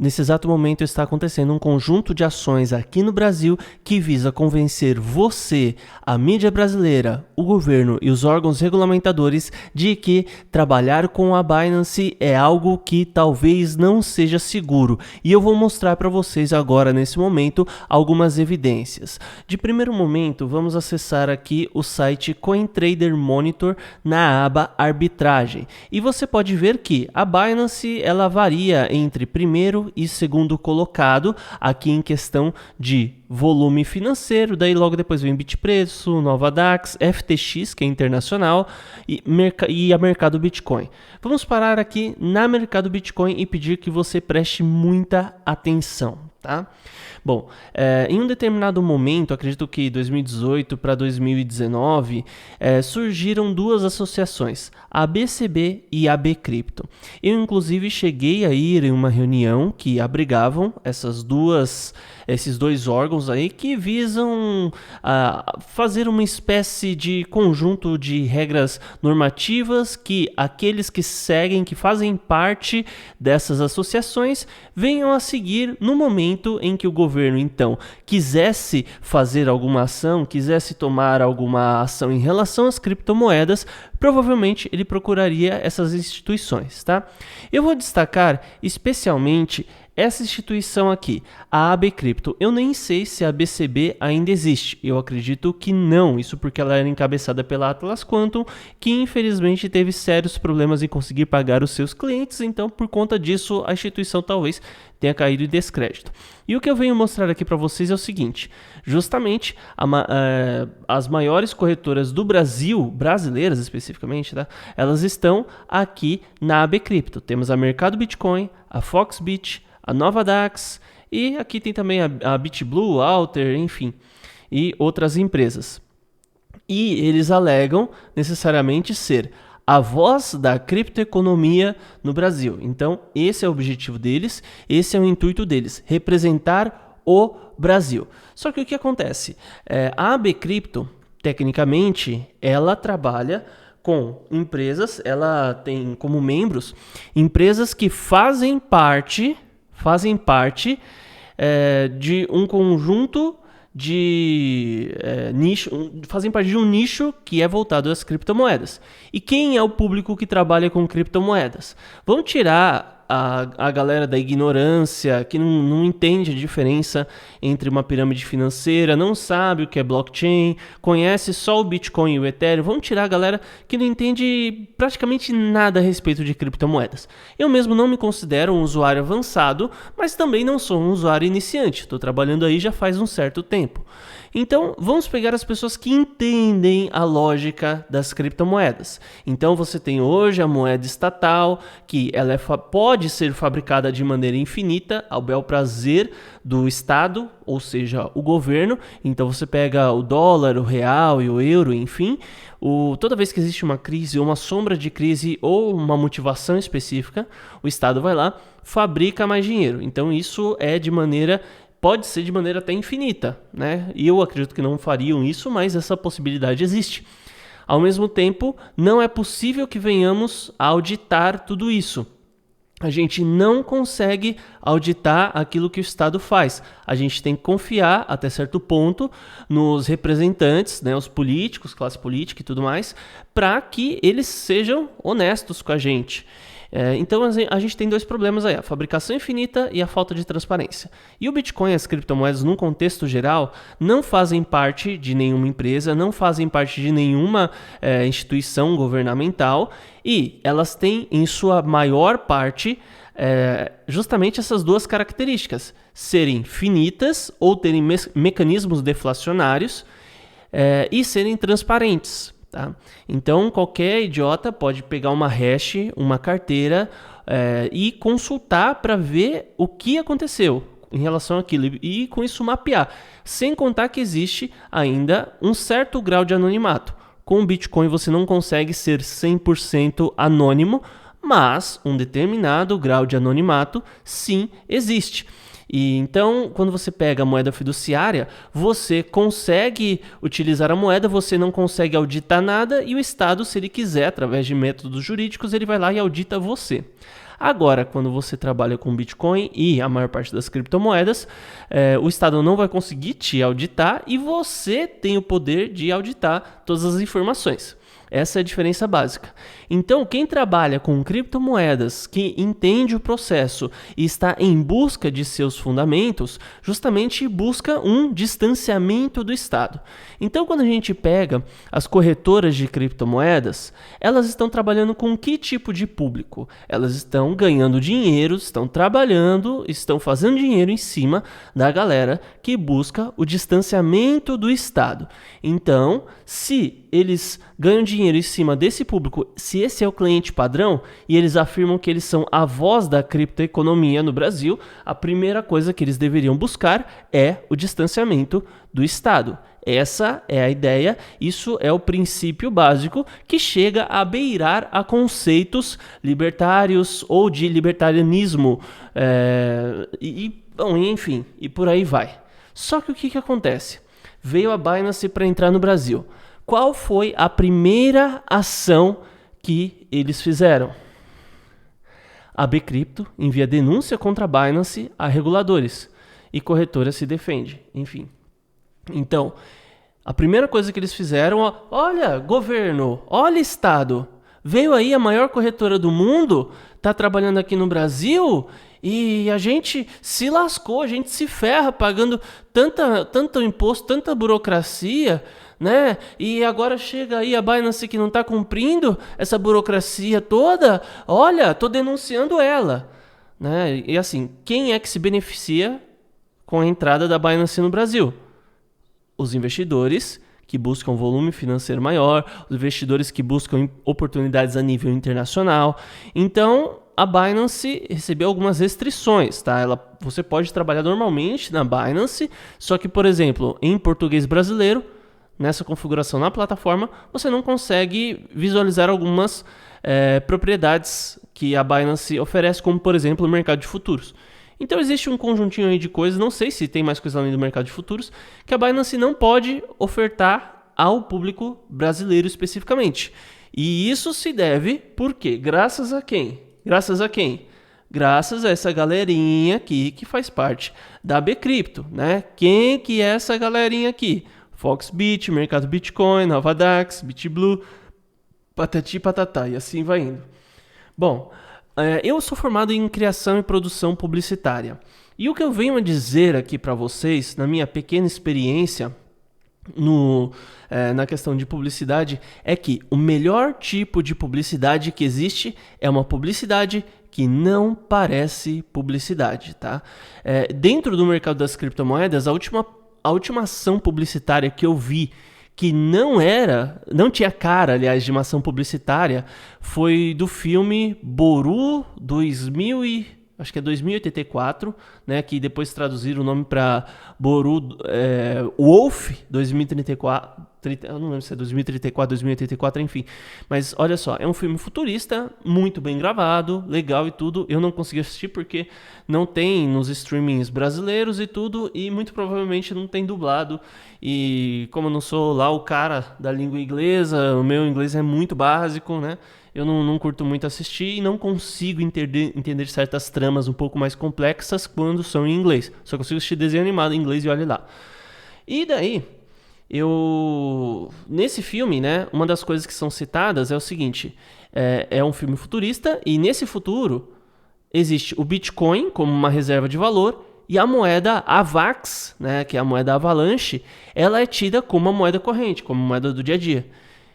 Nesse exato momento está acontecendo um conjunto de ações aqui no Brasil que visa convencer você, a mídia brasileira, o governo e os órgãos regulamentadores de que trabalhar com a Binance é algo que talvez não seja seguro. E eu vou mostrar para vocês agora, nesse momento, algumas evidências. De primeiro momento, vamos acessar aqui o site CoinTrader Monitor na aba Arbitragem. E você pode ver que a Binance ela varia entre primeiro e segundo colocado aqui em questão de volume financeiro, daí logo depois vem Bitpreço, Nova Dax, FTX, que é internacional, e a Mercado Bitcoin. Vamos parar aqui na Mercado Bitcoin e pedir que você preste muita atenção, tá? Bom, em um determinado momento, acredito que 2018 para 2019, surgiram duas associações, a BCB e a Bcrypto. Eu, inclusive, cheguei a ir em uma reunião que abrigavam esses dois órgãos aí que visam fazer uma espécie de conjunto de regras normativas que aqueles que seguem, que fazem parte dessas associações, venham a seguir no momento em que o governo, então, quisesse fazer alguma ação, quisesse tomar alguma ação em relação às criptomoedas, provavelmente ele procuraria essas instituições, tá? Eu vou destacar especialmente essa instituição aqui, a Bcrypto. Eu nem sei se a BCB ainda existe, eu acredito que não, isso porque ela era encabeçada pela Atlas Quantum, que infelizmente teve sérios problemas em conseguir pagar os seus clientes, então por conta disso a instituição talvez tenha caído em descrédito. E o que eu venho mostrar aqui para vocês é o seguinte, justamente as maiores corretoras do Brasil, brasileiras especificamente, tá? Elas estão aqui na Bcrypto. Temos a Mercado Bitcoin, a Foxbit, a Nova Dax e aqui tem também a BitBlue, Alter, enfim, e outras empresas. E eles alegam necessariamente ser a voz da criptoeconomia no Brasil. Então, esse é o objetivo deles, esse é o intuito deles, representar o Brasil. Só que o que acontece? A Bcrypto, tecnicamente, ela trabalha com empresas, ela tem como membros empresas que fazem parte de um conjunto de fazem parte de um nicho que é voltado às criptomoedas. E quem é o público que trabalha com criptomoedas? Vamos tirar a galera da ignorância, que não entende a diferença entre uma pirâmide financeira, não sabe o que é blockchain, conhece só o Bitcoin e o Ethereum. Vamos tirar a galera que não entende praticamente nada a respeito de criptomoedas. Eu mesmo não me considero um usuário avançado, mas também não sou um usuário iniciante. Estou trabalhando aí já faz um certo tempo. Então, vamos pegar as pessoas que entendem a lógica das criptomoedas. Então, você tem hoje a moeda estatal, que ela pode ser fabricada de maneira infinita, ao bel prazer do Estado, ou seja, o governo. Então, você pega o dólar, o real e o euro, enfim. Toda vez que existe uma crise, ou uma sombra de crise, ou uma motivação específica, o Estado vai lá, fabrica mais dinheiro. Então, isso pode ser de maneira até infinita, né? E eu acredito que não fariam isso, mas essa possibilidade existe. Ao mesmo tempo, não é possível que venhamos a auditar tudo isso. A gente não consegue auditar aquilo que o Estado faz. A gente tem que confiar, até certo ponto, nos representantes, né, os políticos, classe política e tudo mais, para que eles sejam honestos com a gente. Então a gente tem dois problemas aí, a fabricação infinita e a falta de transparência. E o Bitcoin e as criptomoedas, num contexto geral, não fazem parte de nenhuma empresa, não fazem parte de nenhuma instituição governamental e elas têm em sua maior parte justamente essas duas características, serem finitas ou terem mecanismos deflacionários e serem transparentes. Tá? Então, qualquer idiota pode pegar uma hash, uma carteira e consultar para ver o que aconteceu em relação àquilo e com isso mapear, sem contar que existe ainda um certo grau de anonimato. Com o Bitcoin você não consegue ser 100% anônimo, mas um determinado grau de anonimato sim existe. E então, quando você pega a moeda fiduciária, você consegue utilizar a moeda, você não consegue auditar nada e o Estado, se ele quiser, através de métodos jurídicos, ele vai lá e audita você. Agora, quando você trabalha com Bitcoin e a maior parte das criptomoedas, o Estado não vai conseguir te auditar e você tem o poder de auditar todas as informações. Essa é a diferença básica. Então, quem trabalha com criptomoedas, que entende o processo e está em busca de seus fundamentos, justamente busca um distanciamento do Estado. Então, quando a gente pega as corretoras de criptomoedas, elas estão trabalhando com que tipo de público? Elas estão ganhando dinheiro, estão trabalhando, estão fazendo dinheiro em cima da galera que busca o distanciamento do Estado. Então, se eles ganham dinheiro em cima desse público, se esse é o cliente padrão e eles afirmam que eles são a voz da criptoeconomia no Brasil, a primeira coisa que eles deveriam buscar é o distanciamento do Estado. Essa é a ideia, isso é o princípio básico que chega a beirar a conceitos libertários ou de libertarianismo, bom, enfim, e por aí vai. Só que o que acontece? Veio a Binance para entrar no Brasil. Qual foi a primeira ação que eles fizeram? A Bcrypto envia denúncia contra a Binance a reguladores e corretora se defende, enfim. Então, a primeira coisa que eles fizeram, olha, governo, olha, Estado, veio aí a maior corretora do mundo, tá trabalhando aqui no Brasil e a gente se lascou, a gente se ferra pagando tanto imposto, tanta burocracia, né? E agora chega aí a Binance que não está cumprindo essa burocracia toda, olha, tô denunciando ela, né? E assim, quem é que se beneficia com a entrada da Binance no Brasil? Os investidores que buscam volume financeiro maior, os investidores que buscam oportunidades a nível internacional. Então, a Binance recebeu algumas restrições, tá? Você pode trabalhar normalmente na Binance, só que, por exemplo, em português brasileiro, nessa configuração na plataforma, você não consegue visualizar algumas propriedades que a Binance oferece, como, por exemplo, o mercado de futuros. Então existe um conjuntinho aí de coisas, não sei se tem mais coisa além do mercado de futuros, que a Binance não pode ofertar ao público brasileiro especificamente. E isso se deve, por quê? Graças a quem? Graças a quem? Graças a essa galerinha aqui que faz parte da Bcrypto, né? Quem que é essa galerinha aqui? Foxbit, Mercado Bitcoin, Novadax, BitBlue, patati patatá, e assim vai indo. Bom, eu sou formado em criação e produção publicitária. E o que eu venho a dizer aqui para vocês, na minha pequena experiência na questão de publicidade, é que o melhor tipo de publicidade que existe é uma publicidade que não parece publicidade, tá? Dentro do mercado das criptomoedas, a última ação publicitária que eu vi que não tinha cara, aliás, de uma ação publicitária, foi do filme Boru 2084, né, que depois traduziram o nome para Boru Wolf 2034, eu não lembro se é 2034, 2084, enfim. Mas olha só, é um filme futurista, muito bem gravado, legal e tudo. Eu não consegui assistir porque não tem nos streamings brasileiros e tudo, e muito provavelmente não tem dublado. E como eu não sou lá o cara da língua inglesa, o meu inglês é muito básico, né? Eu não curto muito assistir e não consigo entender certas tramas um pouco mais complexas quando são em inglês. Só consigo assistir desenho animado em inglês e olha lá. E daí, nesse filme, né, uma das coisas que são citadas é o seguinte, é um filme futurista e nesse futuro existe o Bitcoin como uma reserva de valor e a moeda AVAX, né, que é a moeda Avalanche, ela é tida como uma moeda corrente, como moeda do dia a dia.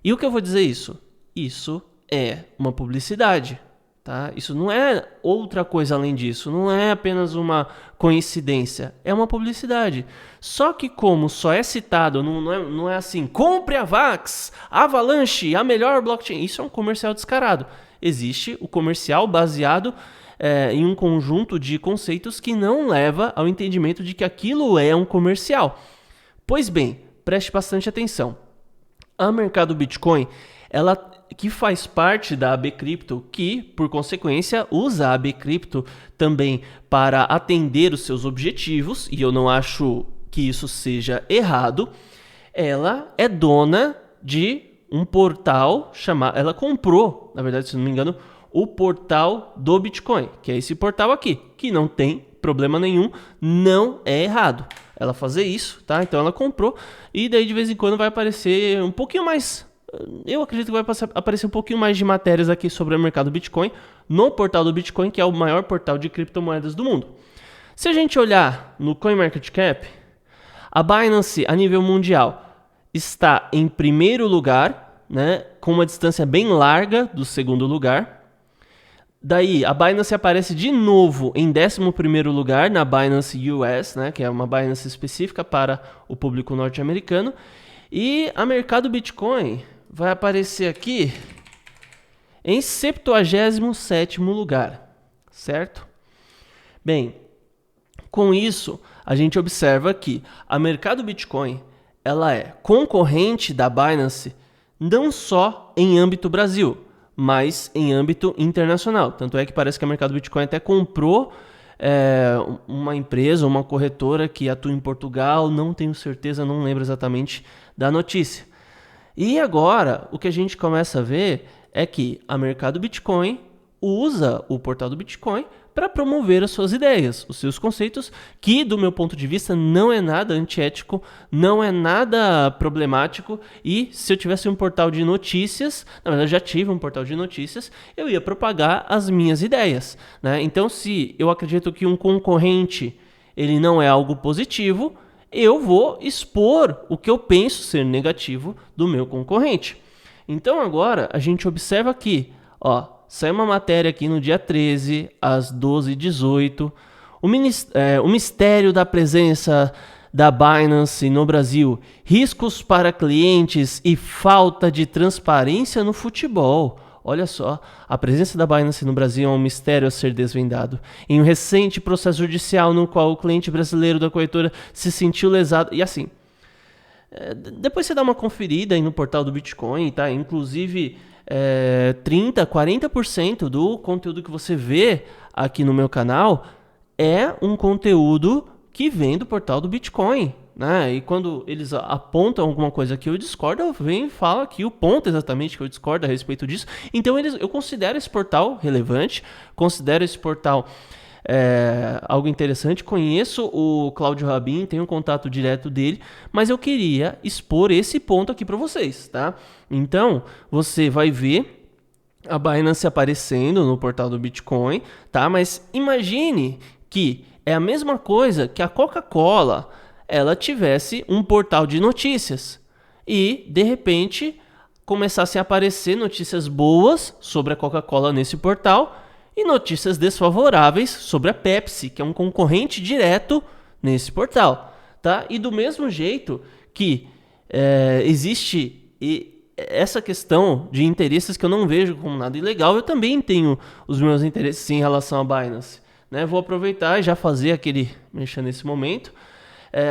E o que eu vou dizer isso? Isso é uma publicidade, tá? Isso não é outra coisa além disso, não é apenas uma coincidência, é uma publicidade. Só que como só é citado, não é assim, compre a VAX, Avalanche, a melhor blockchain, isso é um comercial descarado. Existe o comercial baseado em um conjunto de conceitos que não leva ao entendimento de que aquilo é um comercial. Pois bem, preste bastante atenção. A mercado Bitcoin, ela que faz parte da Bcrypto, que, por consequência, usa a Bcrypto também para atender os seus objetivos, e eu não acho que isso seja errado, ela é dona de um portal chamado... Ela comprou, na verdade, se não me engano, o portal do Bitcoin, que é esse portal aqui, que não tem problema nenhum, não é errado ela fazer isso, tá? Então ela comprou e daí de vez em quando vai aparecer um pouquinho mais, eu acredito que vai aparecer um pouquinho mais de matérias aqui sobre o mercado Bitcoin no portal do Bitcoin, que é o maior portal de criptomoedas do mundo. Se a gente olhar no CoinMarketCap, a Binance a nível mundial está em primeiro lugar, né, com uma distância bem larga do segundo lugar. Daí, a Binance aparece de novo em 11º lugar na Binance US, né, que é uma Binance específica para o público norte-americano. E a mercado Bitcoin vai aparecer aqui em 77º lugar, certo? Bem, com isso, a gente observa que a mercado Bitcoin ela é concorrente da Binance não só em âmbito Brasil, mas em âmbito internacional. Tanto é que parece que a mercado Bitcoin até comprou uma empresa, uma corretora que atua em Portugal, não tenho certeza, não lembro exatamente da notícia. E agora, o que a gente começa a ver é que a mercado Bitcoin usa o portal do Bitcoin para promover as suas ideias, os seus conceitos, que do meu ponto de vista não é nada antiético, não é nada problemático. E se eu tivesse um portal de notícias, na verdade já tive um portal de notícias, eu ia propagar as minhas ideias, né? Então, se eu acredito que um concorrente ele não é algo positivo, eu vou expor o que eu penso ser negativo do meu concorrente. Então agora a gente observa aqui, ó, saiu uma matéria aqui no dia 13, às 12h18. O mistério da presença da Binance no Brasil. Riscos para clientes e falta de transparência no futebol. Olha só, a presença da Binance no Brasil é um mistério a ser desvendado. Em um recente processo judicial no qual o cliente brasileiro da corretora se sentiu lesado. E assim, depois você dá uma conferida aí no portal do Bitcoin, tá? Inclusive 30%, 40% do conteúdo que você vê aqui no meu canal é um conteúdo que vem do portal do Bitcoin, né? E quando eles apontam alguma coisa que eu discordo, eu venho e falo aqui o ponto exatamente que eu discordo a respeito disso. Então eu considero esse portal relevante, considero esse portal algo interessante. Conheço o Cláudio Rabin, tenho um contato direto dele, mas eu queria expor esse ponto aqui para vocês, tá? Então, você vai ver a Binance aparecendo no portal do Bitcoin, tá? Mas imagine que é a mesma coisa que a Coca-Cola ela tivesse um portal de notícias e, de repente, começassem a aparecer notícias boas sobre a Coca-Cola nesse portal e notícias desfavoráveis sobre a Pepsi, que é um concorrente direto nesse portal, tá? E do mesmo jeito que existe essa questão de interesses que eu não vejo como nada ilegal, eu também tenho os meus interesses em relação à Binance, né? Vou aproveitar e já fazer aquele mexer nesse momento.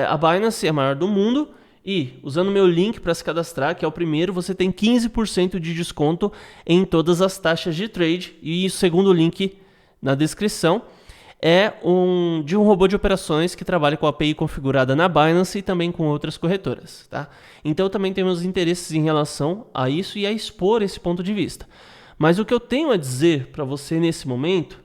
A Binance é a maior do mundo e, usando meu link para se cadastrar, que é o primeiro, você tem 15% de desconto em todas as taxas de trade. E o segundo link na descrição é de um robô de operações que trabalha com a API configurada na Binance e também com outras corretoras, tá? Então também temos interesses em relação a isso e a expor esse ponto de vista. Mas o que eu tenho a dizer para você nesse momento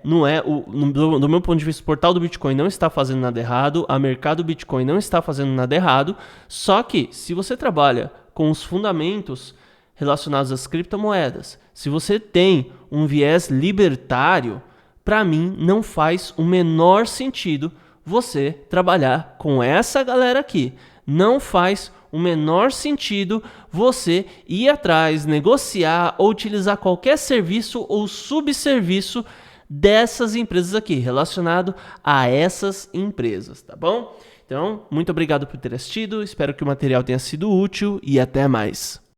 do meu ponto de vista, o portal do Bitcoin não está fazendo nada errado, a mercado Bitcoin não está fazendo nada errado, só que se você trabalha com os fundamentos relacionados às criptomoedas, se você tem um viés libertário, para mim não faz o menor sentido você trabalhar com essa galera aqui. Não faz o menor sentido você ir atrás, negociar ou utilizar qualquer serviço ou subserviço dessas empresas aqui, relacionado a essas empresas, tá bom? Então, muito obrigado por ter assistido, espero que o material tenha sido útil e até mais.